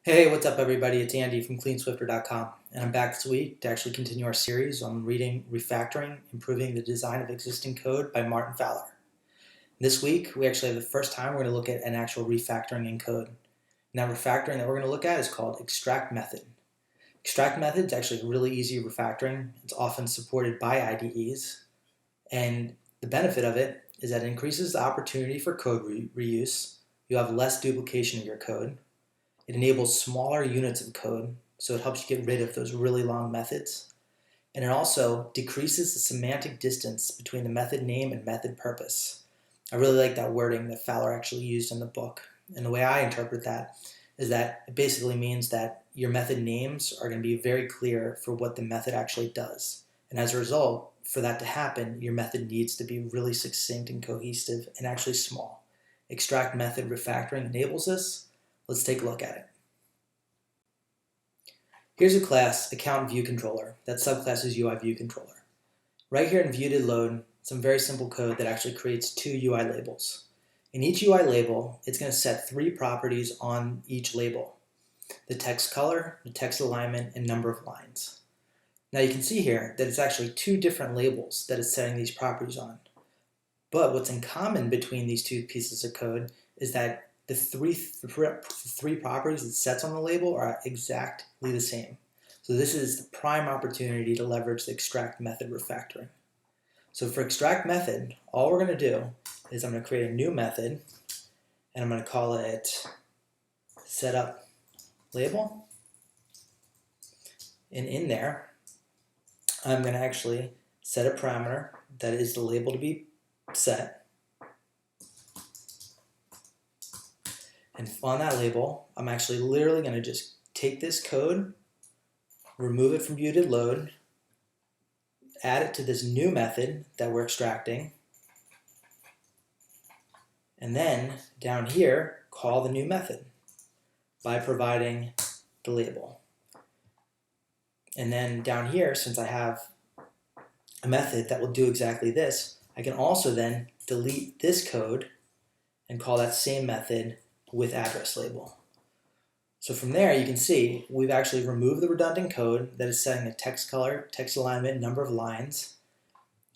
Hey, what's up, everybody? It's Andy from CleanSwifter.com, and I'm back this week to actually continue our series on reading Refactoring, Improving the Design of Existing Code by Martin Fowler. This week, we actually have the first time we're going to look at an actual refactoring in code. Now, refactoring that we're going to look at is called extract method. Extract method is actually a really easy refactoring. It's often supported by IDEs, and the benefit of it is that it increases the opportunity for code reuse. You have less duplication of your code. It enables smaller units of code, so it helps you get rid of those really long methods. And it also decreases the semantic distance between the method name and method purpose. I really like that wording that Fowler actually used in the book. And the way I interpret that is that it basically means that your method names are going to be very clear for what the method actually does. And as a result, for that to happen, your method needs to be really succinct and cohesive and actually small. Extract method refactoring enables this. Let's take a look at it. Here's a class, account view controller. That subclass is UI view controller. Right here in view did load, some very simple code that actually creates two UI labels. In each UI label, it's going to set three properties on each label: the text color, the text alignment, and number of lines. Now you can see here that it's actually two different labels that it's setting these properties on. But what's in common between these two pieces of code is that the three properties it sets on the label are exactly the same. So this is the prime opportunity to leverage the extract method refactoring. So for extract method, all we're going to do is I'm going to create a new method, and I'm going to call it setup label. And in there, I'm going to actually set a parameter that is the label to be set. And on that label, I'm actually literally going to just take this code, remove it from view did load, add it to this new method that we're extracting, and then down here, call the new method by providing the label. And then down here, since I have a method that will do exactly this, I can also then delete this code and call that same method with address label. So from there, you can see we've actually removed the redundant code that is setting the text color, text alignment, number of lines.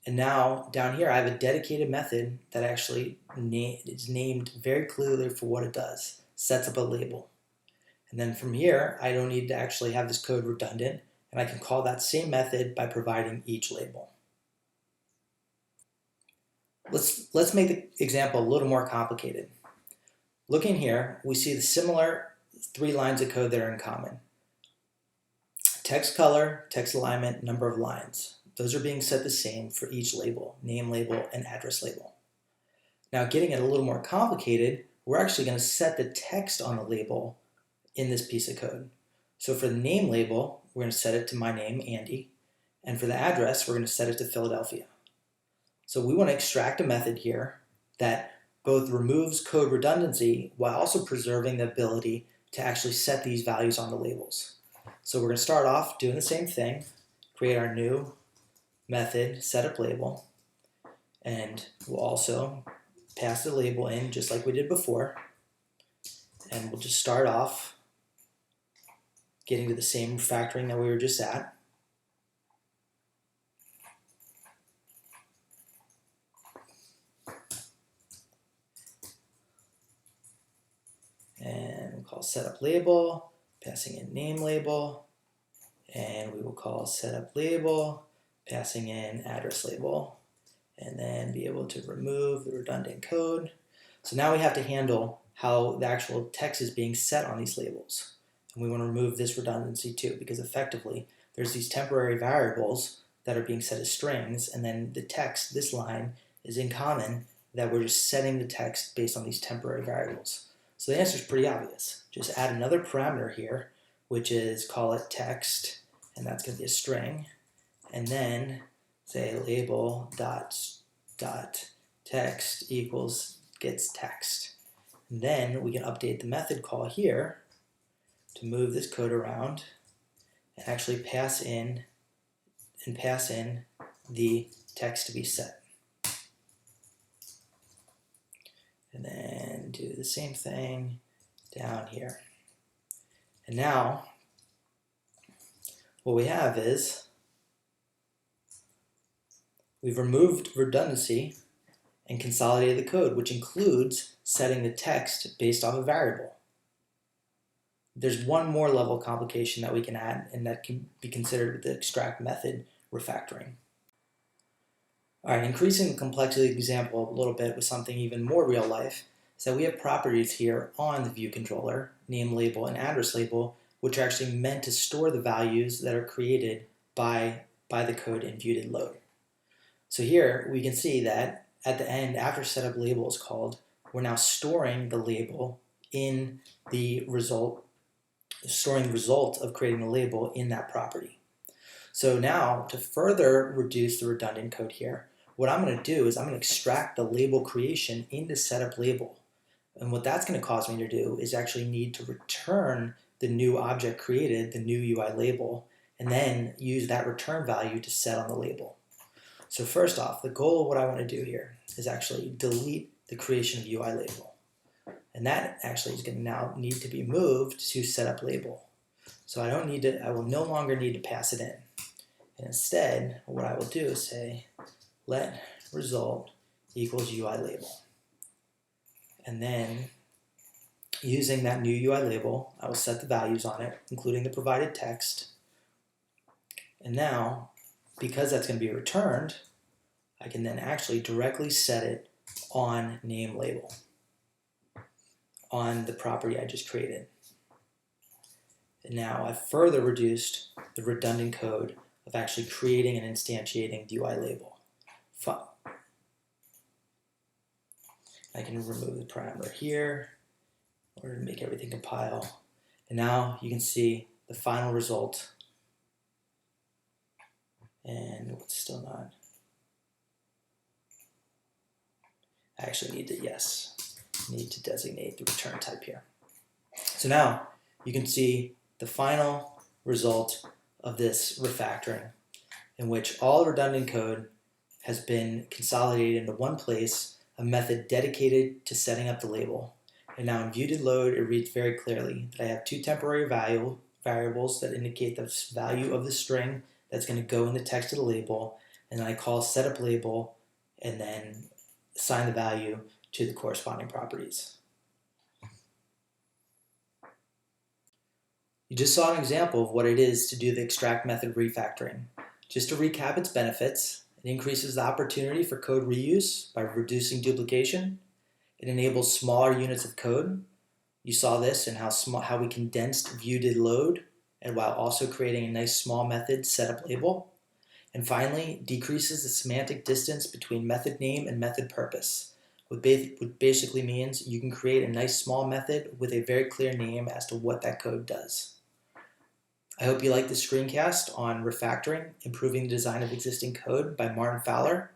And now down here, I have a dedicated method that actually is named very clearly for what it does, sets up a label. And then from here, I don't need to actually have this code redundant, and I can call that same method by providing each label. Let's make the example a little more complicated. Looking here, we see the similar three lines of code that are in common. Text color, text alignment, number of lines. Those are being set the same for each label, name label and address label. Now, getting it a little more complicated, we're actually going to set the text on the label in this piece of code. So for the name label, we're going to set it to my name, Andy, and for the address, we're going to set it to Philadelphia. So we want to extract a method here that both removes code redundancy while also preserving the ability to actually set these values on the labels. So we're going to start off doing the same thing, create our new method, setup label, and we'll also pass the label in just like we did before, and we'll just start off getting to the same refactoring that we were just at. And we'll call setup label, passing in name label, and we will call setup label, passing in address label, and then be able to remove the redundant code. So now we have to handle how the actual text is being set on these labels. And we want to remove this redundancy too, because effectively there's these temporary variables that are being set as strings, and then the text, this line, is in common that we're just setting the text based on these temporary variables. So the answer is pretty obvious. Just add another parameter here, which is call it text, and that's going to be a string, and then say label dot text equals gets text. And then we can update the method call here to move this code around and actually pass in the text to be set. And then do the same thing down here. And now what we have is we've removed redundancy and consolidated the code, which includes setting the text based off a variable. There's one more level of complication that we can add, and that can be considered with the extract method refactoring. All right, increasing the complexity of the example a little bit with something even more real life is that we have properties here on the view controller, name label and address label, which are actually meant to store the values that are created by the code in view.load. So here we can see that at the end, after setup label is called, we're now storing the label in the result, storing the result of creating the label in that property. So now to further reduce the redundant code here, what I'm going to do is I'm going to extract the label creation into setup label. And what that's going to cause me to do is actually need to return the new object created, the new UI label, and then use that return value to set on the label. So first off, the goal of what I want to do here is actually delete the creation of UI label. And that actually is going to now need to be moved to setup label. So I will no longer need to pass it in. And instead, what I will do is say, let result equals UI label. And then using that new UI label, I will set the values on it, including the provided text. And now, because that's going to be returned, I can then actually directly set it on name label, on the property I just created. And now I've further reduced the redundant code of actually creating and instantiating the UI label. Fine. I can remove the parameter here in order to make everything compile. And now you can see the final result. And it's still not. I actually need to designate the return type here. So now you can see the final result of this refactoring, in which all redundant code has been consolidated into one place, a method dedicated to setting up the label. And now in view.load, it reads very clearly that I have two temporary variables that indicate the value of the string that's going to go in the text of the label, and then I call setup label and then assign the value to the corresponding properties. You just saw an example of what it is to do the extract method refactoring. Just to recap its benefits, it increases the opportunity for code reuse by reducing duplication. It enables smaller units of code. You saw this in how we condensed view.load, and while also creating a nice small method setup label. And finally, decreases the semantic distance between method name and method purpose, which basically means you can create a nice small method with a very clear name as to what that code does. I hope you liked this screencast on refactoring, improving the design of existing code by Martin Fowler.